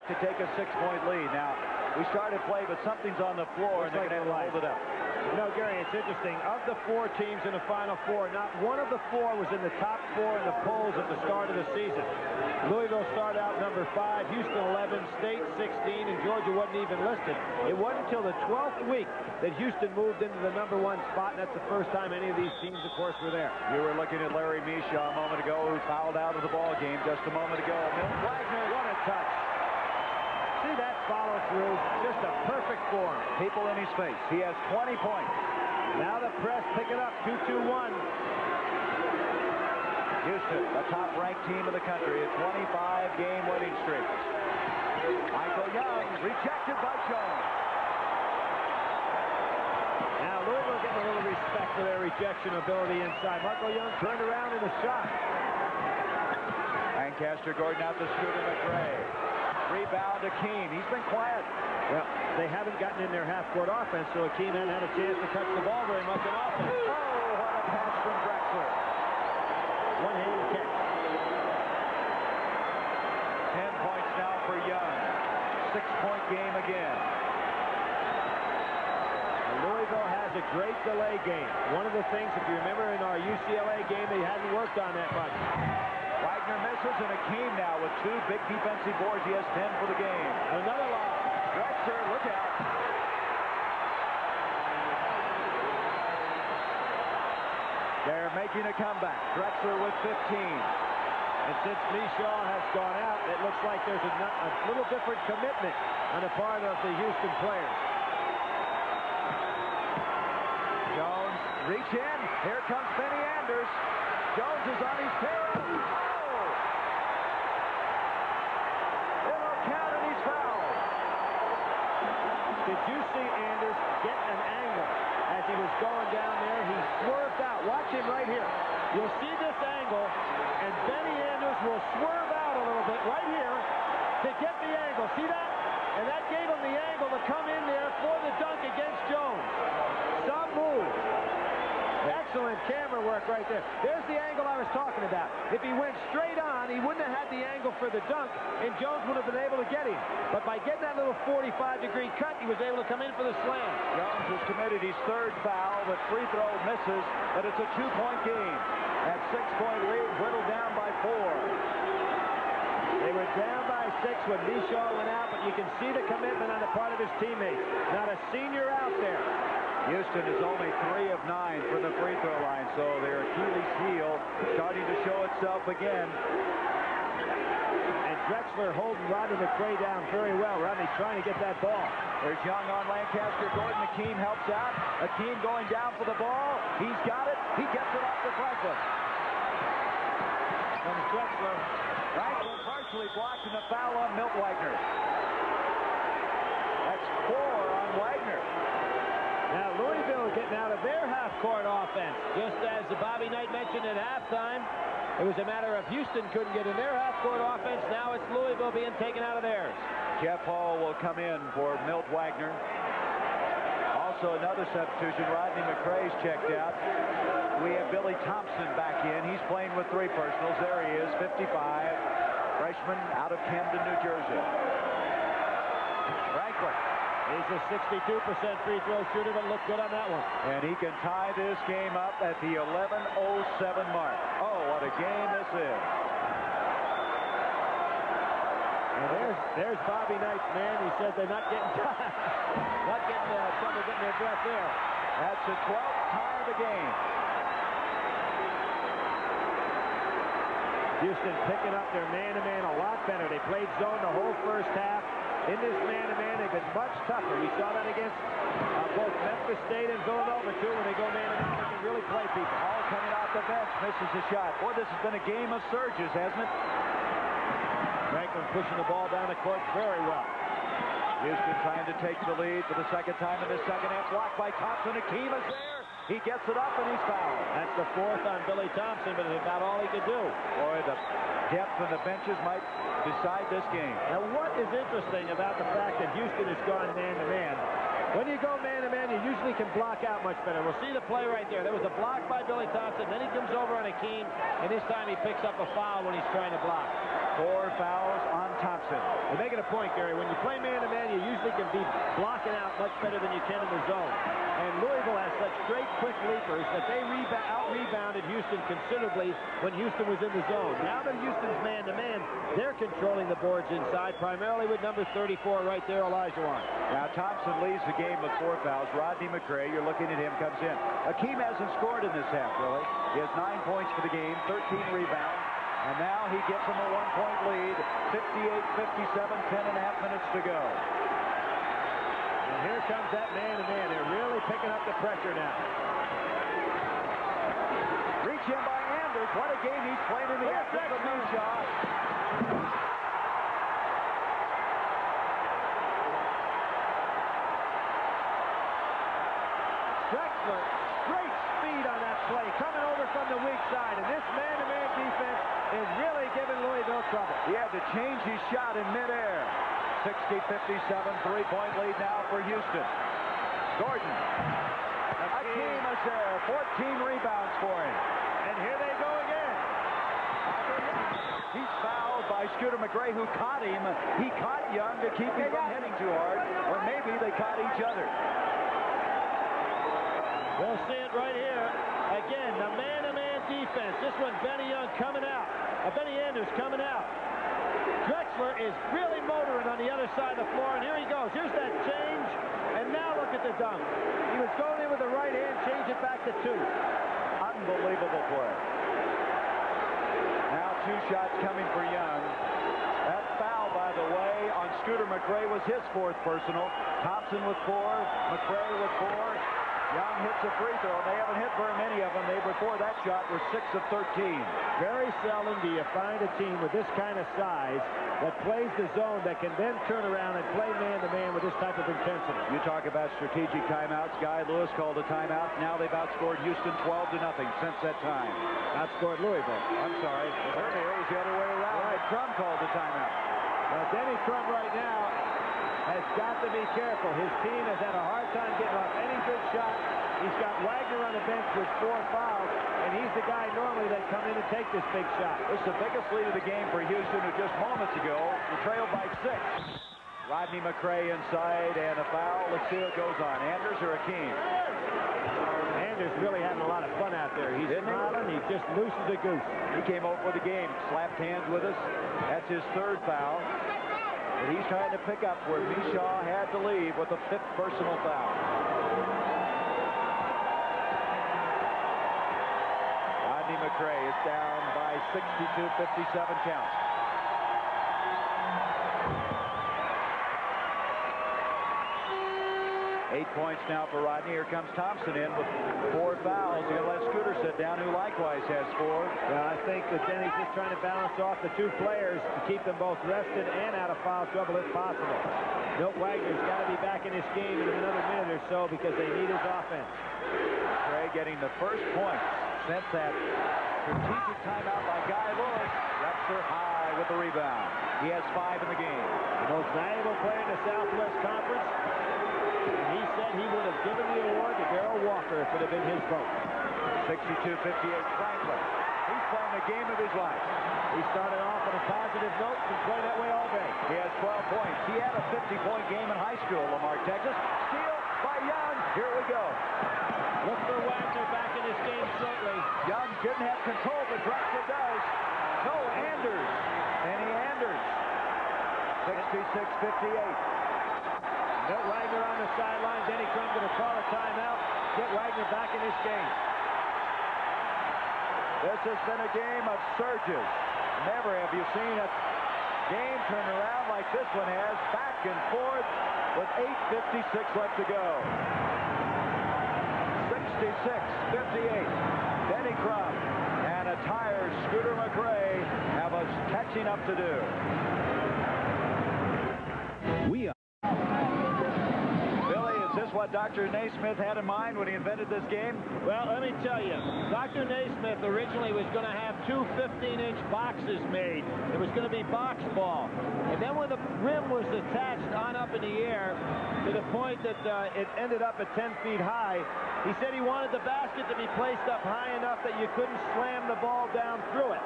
to take a 6-point lead. Now, we started play, but something's on the floor, and they're going to hold it up. You know, Gary, it's interesting. Of the 4 teams in the Final Four, not one of the 4 was in the top 4 in the polls at the start of the season. Louisville started out number 5, Houston 11, State 16, and Georgia wasn't even listed. It wasn't until the 12th week that Houston moved into the number 1 spot, and that's the first time any of these teams, of course, were there. You were looking at Larry Misha a moment ago, who fouled out of the ball game just a moment ago. Milt Wagner, what a touch. See that follow through, just a perfect form. People in his face. He has 20 points. Now the press pick it up, 2-2-1. Houston, the top-ranked team in the country, a 25-game winning streak. Michael Young, rejected by Jones. Now Louisville getting a little respect for their rejection ability inside. Michael Young turned around in a shot. Lancaster Gordon out to Scooter McRae. Rebound to Keene. He's been quiet. Well, they haven't gotten in their half-court offense, so Keene hadn't had a chance to touch the ball very much in offense. Oh, what a pass from Drexler. One-handed catch. 10 points now for Young. 6-point game again. Louisville has a great delay game. One of the things, if you remember in our UCLA game, they hadn't worked on that much. Wagner misses, and Akeem now with 2 big defensive boards. He has 10 for the game. Another lob. Drexler, look out. They're making a comeback. Drexler with 15. And since Mishaw has gone out, it looks like there's a little different commitment on the part of the Houston players. Jones, reach in. Here comes Benny Anders. Jones is on his tail. Did you see Anders get an angle as he was going down there? He swerved out. Watch him right here. You'll see this angle, and Benny Anders will swerve out a little bit right here to get the angle. See that? And that gave him the angle to come in there for the dunk against Jones. Some move. Excellent camera work right there. There's the angle I was talking about. If he went straight on, he wouldn't have had the angle for the dunk, and Jones would have been able to get him. But by getting that little 45-degree cut, he was able to come in for the slam. Jones has committed his 3rd foul, but free throw misses, but it's a 2-point game. That 6-point lead whittled down by 4. They were down by 6 when Mishaw went out, but you can see the commitment on the part of his teammates. Not a senior out there. Houston is only 3 of 9 from the free throw line, so their Achilles heel starting to show itself again. And Drexler holding Rodney McRae down very well. Rodney trying to get that ball. There's Young on Lancaster Gordon. Akeem helps out. Akeem going down for the ball. He's got it. He gets it off to Franklin. Comes Drexler. Franklin partially blocked, and a foul on Milt Wagner. That's 4 on Wagner. Now Louisville getting out of their half-court offense. Just as Bobby Knight mentioned at halftime, it was a matter of Houston couldn't get in their half-court offense. Now it's Louisville being taken out of theirs. Jeff Hall will come in for Milt Wagner. Also another substitution, Rodney McRae's checked out. We have Billy Thompson back in. He's playing with 3 personals. There he is, 55. Freshman out of Camden, New Jersey. Franklin. He's a 62% free throw shooter, but looked good on that one. And he can tie this game up at the 11:07 mark. Oh, what a game this is. And there's Bobby Knight's man. He says they're not getting trouble getting their breath there. That's the 12th tie of the game. Houston picking up their man-to-man a lot better. They played zone the whole first half. In this man-to-man, they've been much tougher. We saw that against both Memphis State and Villanova, too. When they go man-to-man, they can really play people. All coming off the bench, misses a shot. Boy, this has been a game of surges, hasn't it? Franklin pushing the ball down the court very well. Houston trying to take the lead for the 2nd time in the second half. Blocked by Thompson. Akeem is there. He gets it up, and he's fouled. That's the 4th on Billy Thompson, but it's about all he could do. Boy, the depth on the benches might decide this game. Now, what is interesting about the fact that Houston has gone man-to-man, when you go man-to-man, you usually can block out much better. We'll see the play right there. There was a block by Billy Thompson. Then he comes over on Akeem, and this time he picks up a foul when he's trying to block. 4 fouls on Thompson. They're making a point, Gary. When you play man-to-man, you usually can be blocking out much better than you can in the zone. And Louisville has such great quick leapers that they out-rebounded Houston considerably when Houston was in the zone. Now that Houston's man-to-man, they're controlling the boards inside, primarily with number 34 right there, Olajuwon. Now Thompson leads the game with 4 fouls. Rodney McRae, you're looking at him, comes in. Hakeem hasn't scored in this half, really. He has 9 points for the game, 13 rebounds. And now he gets him a 1-point lead, 58-57, 10.5 minutes to go. And here comes that man-to-man. They're really picking up the pressure now. Reach in by Anders. What a game he's played in the action for Mishaw. Drexler, great speed on that play, coming over from the weak side. And this man-to-man defense is really giving Louisville trouble. He had to change his shot in midair. 60-57, 3-point lead now for Houston. Gordon. Hakeem is there. 14 rebounds for him. And here they go again. He's fouled by Scooter McRae, who caught him. He caught Young to keep him from hitting too hard. Or maybe they caught each other. We'll see it right here. Again, the man-to-man defense. This one, Benny Young coming out. Benny Anders coming out. Drexler is really motoring on the other side of the floor, and here he goes. Here's that change, and now look at the dunk. He was going in with the right hand, change it back to 2. Unbelievable play. Now 2 shots coming for Young. That foul, by the way, on Scooter McRae was his 4th personal. Thompson with 4, McRae with 4. Young hits a free throw. They haven't hit very many of them. They, before that shot, were 6 of 13. Very seldom do you find a team with this kind of size that plays the zone that can then turn around and play man-to-man with this type of intensity. You talk about strategic timeouts. Guy Lewis called a timeout. Now they've outscored Houston 12-0 since that time. Outscored Louisville. I'm sorry. Earlier it was the other way around. Right. Crum called the timeout. Well, Denny Crum right now has got to be careful. His team has had a hard time getting off any good shot. He's got Wagner on the bench with 4 fouls, and he's the guy normally that come in and take this big shot. This is the biggest lead of the game for Houston, who just moments ago trailed by 6. Rodney McRae inside, and a foul. Let's see what goes on. Anders or Hakeem? Anders really having a lot of fun out there. He's smiling. He just loose as a goose. He came over for the game, slapped hands with us. That's his 3rd foul. But he's trying to pick up where Mishaw had to leave with a 5th personal foul. Rodney McRae is down by 62-57 count. 8 points now for Rodney. Here comes Thompson in with 4 fouls. He'll let Scooter sit down, who likewise has 4. Yeah, I think that Denny's just trying to balance off the 2 players to keep them both rested and out of foul trouble if possible. Milt Wagner's got to be back in this game in another minute or so because they need his offense. Trey getting the first point since that strategic timeout by Guy Lewis. Drexler high with the rebound. He has 5 in the game. The most valuable player in the Southwest Conference. He said he would have given the award to Darrell Walker if it had been his vote. 62-58 Franklin. He's playing the game of his life. He started off on a positive note and played that way all day. He has 12 points. He had a 50-point game in high school, Lamar, Texas. Steal by Young. Here we go. Look for Wagner back in this game shortly. Young didn't have control, but Drexler does. No, Anders. Danny Anders. 66-58. Milt Wagner on the sideline. Denny Crum going to call a timeout. Get Wagner back in this game. This has been a game of surges. Never have you seen a game turn around like this one has. Back and forth with 8:56 left to go. 66-58. Denny Crum and a tired Scooter McRae have us catching up to do. What Dr. Naismith had in mind when he invented this game? Well, let me tell you, Dr. Naismith originally was going to have 2 15-inch boxes made. It was going to be box ball. And then when the rim was attached on up in the air to the point that it ended up at 10 feet high, he said he wanted the basket to be placed up high enough that you couldn't slam the ball down through it.